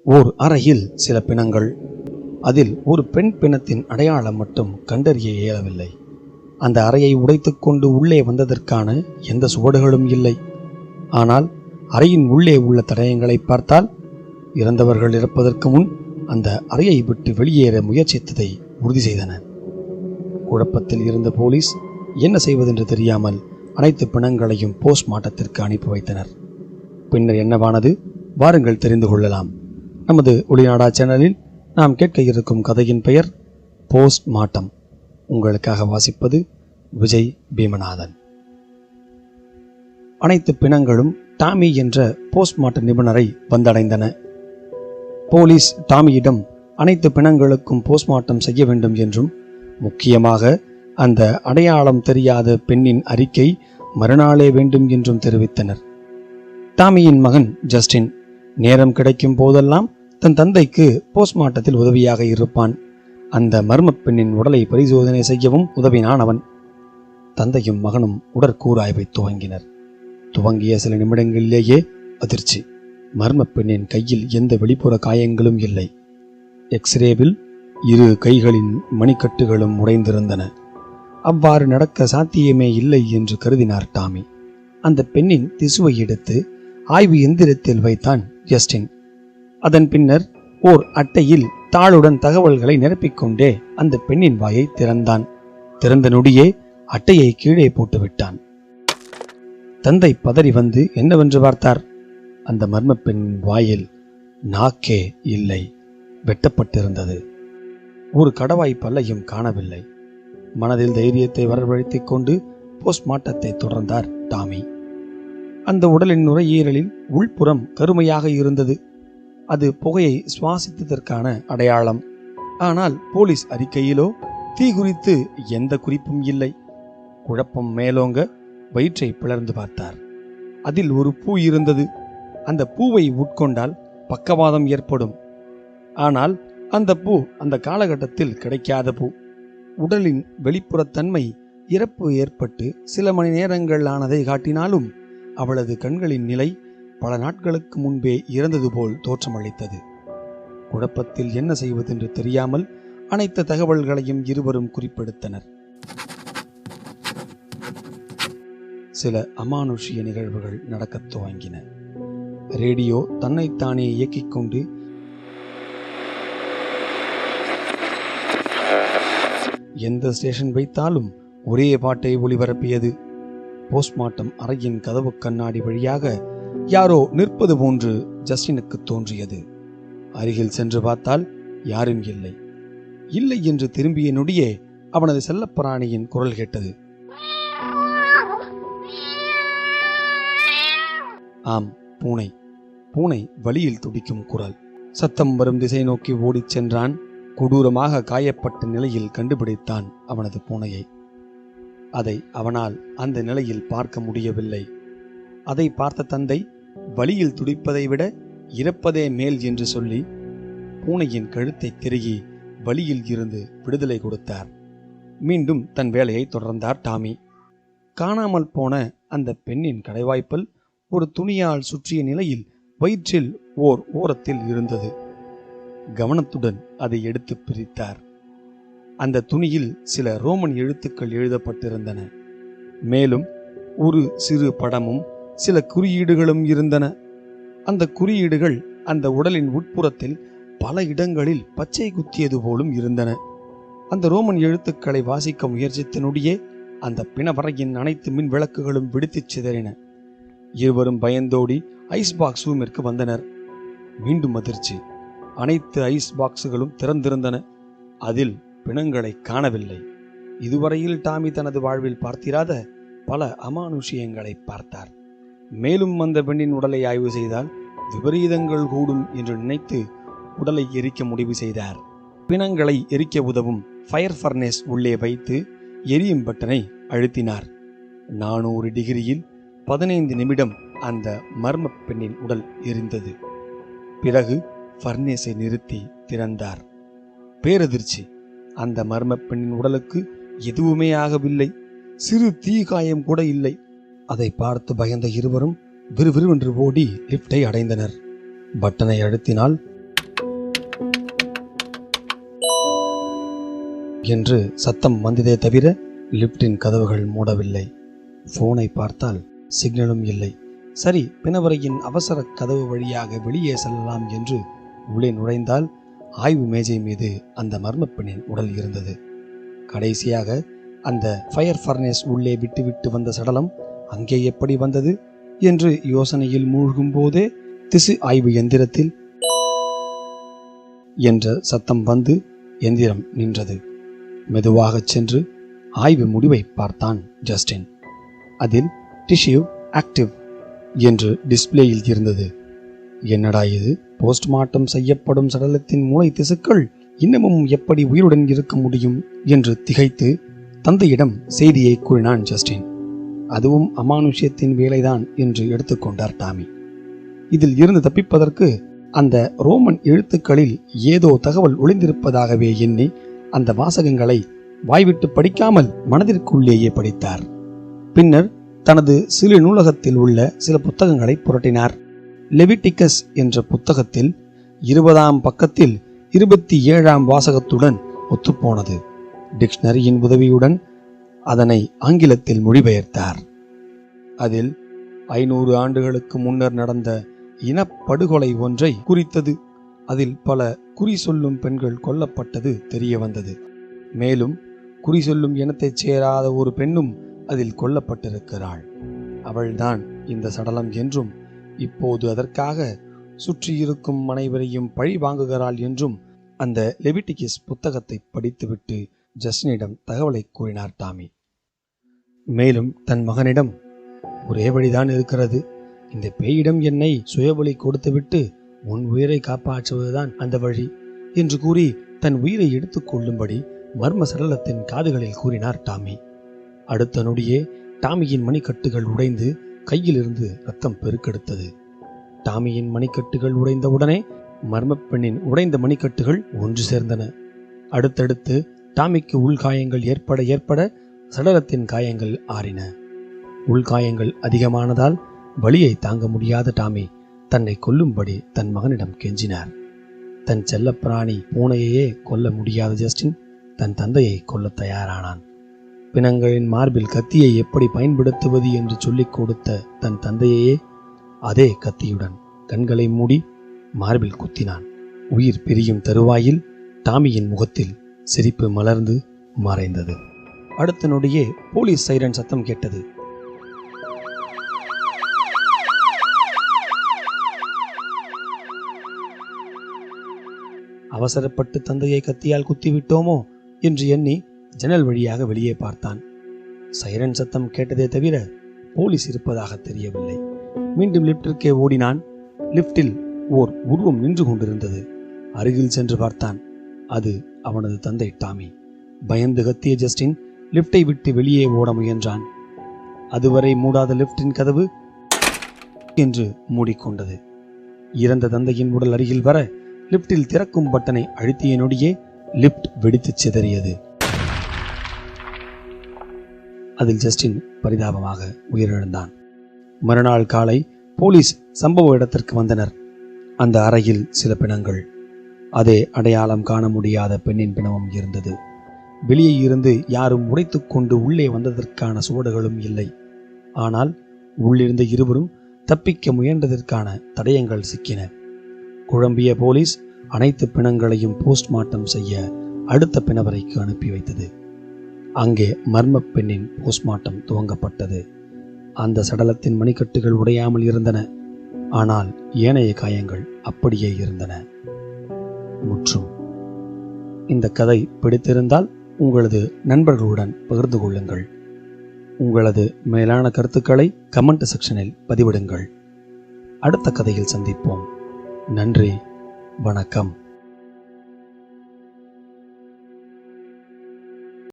ஓர் அறையில் சில பிணங்கள். அதில் ஒரு பெண் பிணத்தின் அடையாளம் மட்டும் கண்டறிய இயலவில்லை. அந்த அறையை உடைத்துக்கொண்டு உள்ளே வந்ததற்கான எந்த சுவடுகளும் இல்லை. ஆனால் அறையின் உள்ளே உள்ள தடயங்களை பார்த்தால் இறந்தவர்கள் இறப்பதற்கு முன் அந்த அறையை விட்டு வெளியேற முயற்சித்ததை உறுதி செய்தன. குழப்பத்தில் இருந்த போலீஸ் என்ன செய்வதென்று தெரியாமல் அனைத்து பிணங்களையும் போஸ்ட்மார்ட்டத்திற்கு அனுப்பி வைத்தனர். பின்னர் என்னவானது? வாருங்கள் தெரிந்து கொள்ளலாம். நமது ஒளிநாடா சேனலில் நாம் கேட்க இருக்கும் கதையின் பெயர் போஸ்ட்மார்ட்டம். உங்களுக்காக வாசிப்பது விஜய் பீமநாதன். அனைத்து பிணங்களும் டாமி என்ற போஸ்ட்மார்ட்டம் நிபுணரை வந்தடைந்தன. போலீஸ் டாமியிடம் அனைத்து பிணங்களுக்கும் போஸ்ட்மார்ட்டம் செய்ய வேண்டும் என்றும், முக்கியமாக அந்த அடையாளம் தெரியாத பெண்ணின் அறிக்கை மறுநாளே வேண்டும் என்றும் தெரிவித்தனர். டாமியின் மகன் ஜஸ்டின் நேரம் கிடைக்கும் போதெல்லாம் தன் தந்தைக்கு போஸ்ட்மார்ட்டத்தில் உதவியாக இருப்பான். அந்த மர்ம பெண்ணின் உடலை பரிசோதனை செய்யவும் உதவினான் அவன். தந்தையும் மகனும் உடற்கூறாய்வை துவங்கிய சில நிமிடங்களிலேயே அதிர்ச்சி. மர்ம பெண்ணின் கையில் எந்த வெளிப்புற காயங்களும் இல்லை. எக்ஸ்ரேவில் 2 கைகளின் மணிக்கட்டுகளும் உடைந்திருந்தன. அவ்வாறு நடக்க சாத்தியமே இல்லை என்று கருதினார் டாமி. அந்த பெண்ணின் திசுவை எடுத்து ஆய்வு எந்திரத்தில் வைத்தான் ஜஸ்டின். அதன் பின்னர் ஓர் அட்டையில் தாளுடன் தகவல்களை நிரப்பிக்கொண்டே அந்த பெண்ணின் வாயை திறந்தான். திறந்த நொடியே அட்டையை கீழே போட்டுவிட்டான். தந்தை பதறி வந்து என்னவென்று பார்த்தார். அந்த மர்ம பெண்ணின் வாயில் நாக்கே இல்லை, வெட்டப்பட்டிருந்தது. ஒரு கடவாய் பல்லையும் காணவில்லை. மனதில் தைரியத்தை வரவழைத்துக் கொண்டு போஸ்ட்மார்ட்டத்தை தொடர்ந்தார் டாமி. அந்த உடலின் நுரையீரலில் உள்புறம் கருமையாக இருந்தது. அது புகையை சுவாசித்ததற்கான அடையாளம். ஆனால் போலீஸ் அறிக்கையிலோ தீ குறித்து எந்த குறிப்பும் இல்லை. குழப்பம் மேலோங்க வயிற்றை பிளர்ந்து பார்த்தார். அதில் ஒரு பூ இருந்தது. அந்த பூவை உட்கொண்டால் பக்கவாதம் ஏற்படும். ஆனால் அந்த பூ அந்த காலகட்டத்தில் கிடைக்காத பூ. உடலின் வெளிப்புறத்தன்மை இறப்பு ஏற்பட்டு சில மணி நேரங்கள் ஆனதை காட்டினாலும் அவளது கண்களின் நிலை பல நாட்களுக்கு முன்பே இறந்தது போல் தோற்றமளித்தது. குழப்பத்தில் என்ன செய்வதென்று தெரியாமல் அனைத்து தகவல்களையும் இருவரும் குறிப்பெடுத்தனர். சில அமானுஷ்ய நிகழ்வுகள் நடக்கத் துவங்கின. ரேடியோ தன்னைத்தானே இயக்கிக் கொண்டு எந்த ஸ்டேஷன் வைத்தாலும் ஒரே பாட்டை ஒளிபரப்பியது. போஸ்ட்மார்ட்டம் அறையின் கதவு கண்ணாடி வழியாக யாரோ நிற்பது போன்று ஜஸ்டினுக்கு தோன்றியது. அருகில் சென்று பார்த்தால் யாரும் இல்லை. இல்லை என்று திரும்பிய நொடியே அவனது செல்லப்பிராணியின் குரல் கேட்டது. ஆம், பூனை. பூனை வலியில் துடிக்கும் குரல். சத்தம் வரும் திசை நோக்கி ஓடிச் சென்றான். கொடூரமாக காயப்பட்ட நிலையில் கண்டுபிடித்தான் அவனது பூனையை. அதை அவனால் அந்த நிலையில் பார்க்க முடியவில்லை. அதை பார்த்த தந்தை வலியில் துடிப்பதை விட இறப்பதே மேல் என்று சொல்லி பூனையின் கழுத்தை திருகி வலியில் இருந்து விடுதலை கொடுத்தார். மீண்டும் தன் வேலையை தொடர்ந்தார் டாமி. காணாமல் போன அந்த பெண்ணின் கடைவாய்ப்பல் ஒரு துணியால் சுற்றிய நிலையில் வயிற்றில் ஓர் ஓரத்தில் இருந்தது. கவனத்துடன் அதை எடுத்து பிரித்தார். அந்த துணியில் சில ரோமன் எழுத்துக்கள் எழுதப்பட்டிருந்தன. மேலும் ஒரு சிறு படமும் சில குறியீடுகளும் இருந்தன. அந்த குறியீடுகள் அந்த உடலின் உட்புறத்தில் பல இடங்களில் பச்சை குத்தியது போலும் இருந்தன. அந்த ரோமன் எழுத்துக்களை வாசிக்க முயற்சித்த நொடியே அந்த பிணவரையின் அனைத்து மின் விளக்குகளும் வெடித்துச் சிதறின. இருவரும் பயந்தோடி ஐஸ் பாக்ஸ் ரூமிற்கு வந்தனர். மீண்டும் அதிர்ச்சி. அனைத்து ஐஸ் பாக்ஸுகளும் திறந்திருந்தன. அதில் பிணங்களை காணவில்லை. இதுவரையில் டாமி தனது வாழ்வில் பார்த்திராத பல அமானுஷ்யங்களை பார்த்தார். மேலும் அந்த பெண்ணின் உடலை ஆய்வு செய்தால் விபரீதங்கள் கூடும் என்று நினைத்து உடலை எரிக்க முடிவு செய்தார். பிணங்களை எரிக்க உதவும் ஃபயர் ஃபர்னேஸ் உள்ளே வைத்து எரியும் பட்டனை அழுத்தினார். 400 டிகிரியில் 15 நிமிடம் அந்த மர்ம பெண்ணின் உடல் எரிந்தது. பிறகு ஃபர்னேஸை நிறுத்தி திறந்தார். பேரதிர்ச்சி. அந்த மர்ம பெண்ணின் உடலுக்கு எதுவுமே ஆகவில்லை. சிறு தீ காயம் கூட இல்லை. அதை பார்த்து பயந்த இருவரும் விறுவிறுவென்று ஓடி லிப்டை அடைந்தனர். பட்டனை அழுத்தினால் என்று சத்தம் வந்ததே தவிர லிப்டின் கதவுகள் மூடவில்லை. போனை பார்த்தால் சிக்னலும் இல்லை. சரி, பிணவரையின் அவசர கதவு வழியாக வெளியே செல்லலாம் என்று உள்ளே நுழைந்தால் ஆய்வு மேஜை மீது அந்த மர்ம பெண்ணின் உடல் இருந்தது. கடைசியாக அந்த ஃபயர் ஃபர்னேஸ் உள்ளே விட்டுவிட்டு வந்த சடலம் அங்கே எப்படி வந்தது என்று யோசனையில் மூழ்கும் போதே திசு ஆய்வு எந்திரத்தில் என்ற சத்தம் வந்து எந்திரம் நின்றது. மெதுவாக சென்று ஆய்வு முடிவை பார்த்தான் ஜஸ்டின். அதில் டிஷ்யூ ஆக்டிவ் என்று டிஸ்பிளேயில் இருந்தது. என்னடா இது, போஸ்ட்மார்ட்டம் செய்யப்படும் சடலத்தின் மூளை திசுக்கள் இன்னமும் எப்படி உயிருடன் இருக்க முடியும் என்று திகைத்து தந்தையிடம் செய்தியை கூறினான் ஜஸ்டின். அதுவும் அமானுஷ்யத்தின் வேலைதான் என்று எடுத்துக்கொண்டார் டாமி. இதில் இருந்து தப்பிப்பதற்கு அந்த ரோமன் எழுத்துக்களில் ஏதோ தகவல் ஒளிந்திருப்பதாகவே எண்ணி அந்த வாசகங்களை வாய்விட்டு படிக்காமல் மனதிற்குள்ளேயே படித்தார். பின்னர் தனது சிறு நூலகத்தில் உள்ள சில புத்தகங்களை புரட்டினார். லெவிட்டிகஸ் என்ற புத்தகத்தில் 20ஆம் பக்கத்தில் 27ஆம் வாசகத்துடன் ஒத்துப்போனது. டிக்ஷனரியின் உதவியுடன் அதனை ஆங்கிலத்தில் மொழிபெயர்த்தார். அதில் 500 ஆண்டுகளுக்கு முன்னர் நடந்த இனப்படுகொலை ஒன்றை குறித்தது. அதில் பல குறி சொல்லும் பெண்கள் கொல்லப்பட்டது தெரிய வந்தது. மேலும் குறி சொல்லும் இனத்தைச் சேராத ஒரு பெண்ணும் அதில் கொல்லப்பட்டிருக்கிறாள். அவள்தான் இந்த சடலம் என்றும் இப்போது அதற்காக சுற்றியிருக்கும் அனைவரையும் பழி வாங்குகிறாள் என்றும் அந்த லெவிட்டிகஸ் புத்தகத்தை படித்துவிட்டு ஜஸ்டினிடம் தகவலை கூறினார் டாமி. மேலும் தன் மகனிடம், ஒரே வழிதான் இருக்கிறது, இந்த பேயிடம் என்னை சுயபலி கொடுத்துவிட்டு உன் உயிரை காப்பாற்றுவதுதான் அந்த வழி என்று கூறி தன் உயிரை எடுத்துக் கொள்ளும்படி மர்ம சடலத்தின் காதுகளில் கூறினார் டாமி. அடுத்த நொடியே டாமியின் மணிக்கட்டுகள் உடைந்து கையிலிருந்து ரத்தம் பெருக்கெடுத்தது. டாமியின் மணிக்கட்டுகள் உடைந்தவுடனே மர்ம பெண்ணின் உடைந்த மணிக்கட்டுகள் ஒன்று சேர்ந்தன. அடுத்தடுத்து டாமிக்கு உள்காயங்கள் ஏற்பட சடலத்தின் காயங்கள் ஆறின. உள்காயங்கள் அதிகமானதால் வலியை தாங்க முடியாத டாமி தன்னை கொல்லும்படி தன் மகனிடம் கெஞ்சினார். தன் செல்லப்பிராணி பூனையையே கொல்ல முடியாத ஜஸ்டின் தன் தந்தையை கொல்ல தயாரானான். பிணங்களின் மார்பில் கத்தியை எப்படி பயன்படுத்துவது என்று சொல்லிக் கொடுத்த தன் தந்தையையே அதே கத்தியுடன் கண்களை மூடி மார்பில் குத்தினான். உயிர் பிரியும் தருவாயில் டாமியின் முகத்தில் சிரிப்பு மலர்ந்து மறைந்தது. அடுத்த நொடியே போலீஸ் சைரன் சத்தம் கேட்டது. அவசரப்பட்டு தந்தையை கத்தியால் குத்திவிட்டோமோ என்று எண்ணி ஜன்னல் வழியாக வெளியே பார்த்தான். சைரன் சத்தம் கேட்டதே தவிர போலீஸ் இருப்பதாக தெரியவில்லை. மீண்டும் லிப்டிற்கே ஓடினான். லிப்டில் ஓர் உருவம் நின்று கொண்டிருந்தது. அருகில் சென்று பார்த்தான். அது அவனது தந்தை டாமி. பயந்து கத்திய ஜஸ்டின் லிப்டை விட்டு வெளியே ஓட முயன்றான். அதுவரை மூடாத லிப்டின் கதவு என்று மூடிக்கொண்டது. இறந்த தந்தையின் உடல் அருகில் வர லிப்டில் திறக்கும் பட்டனை அழுத்திய நொடியே லிப்ட் வெடித்து சிதறியது. அதில் ஜஸ்டின் பரிதாபமாக உயிரிழந்தான். மறுநாள் காலை போலீஸ் சம்பவ இடத்திற்கு வந்தனர். அந்த அறையில் சில பிணங்கள், அதே அடையாளம் காண முடியாத பெண்ணின் பிணமும் இருந்தது. வெளியே இருந்து யாரும் உடைத்துக் கொண்டு உள்ளே வந்ததற்கான சுவடுகளும் இல்லை. ஆனால் உள்ளிருந்த இருவரும் தப்பிக்க முயன்றதற்கான தடயங்கள் சிக்கின. குழம்பிய போலீஸ் அனைத்து பிணங்களையும் போஸ்ட்மார்ட்டம் செய்ய அடுத்த பிணவரைக்கு அனுப்பி வைத்தது. அங்கே மர்ம பெண்ணின் போஸ்ட்மார்ட்டம் துவங்கப்பட்டது. அந்த சடலத்தின் மணிக்கட்டுகள் உடையாமல் இருந்தன. ஆனால் ஏனைய காயங்கள் அப்படியே இருந்தன. முற்றும். இந்த கதை பிடித்திருந்தால் உங்களது நண்பர்களுடன் பகிர்ந்து கொள்ளுங்கள். உங்களது மேலான கருத்துக்களை கமெண்ட் செக்ஷனில் பதிவிடுங்கள். அடுத்த கதையில் சந்திப்போம். நன்றி, வணக்கம்.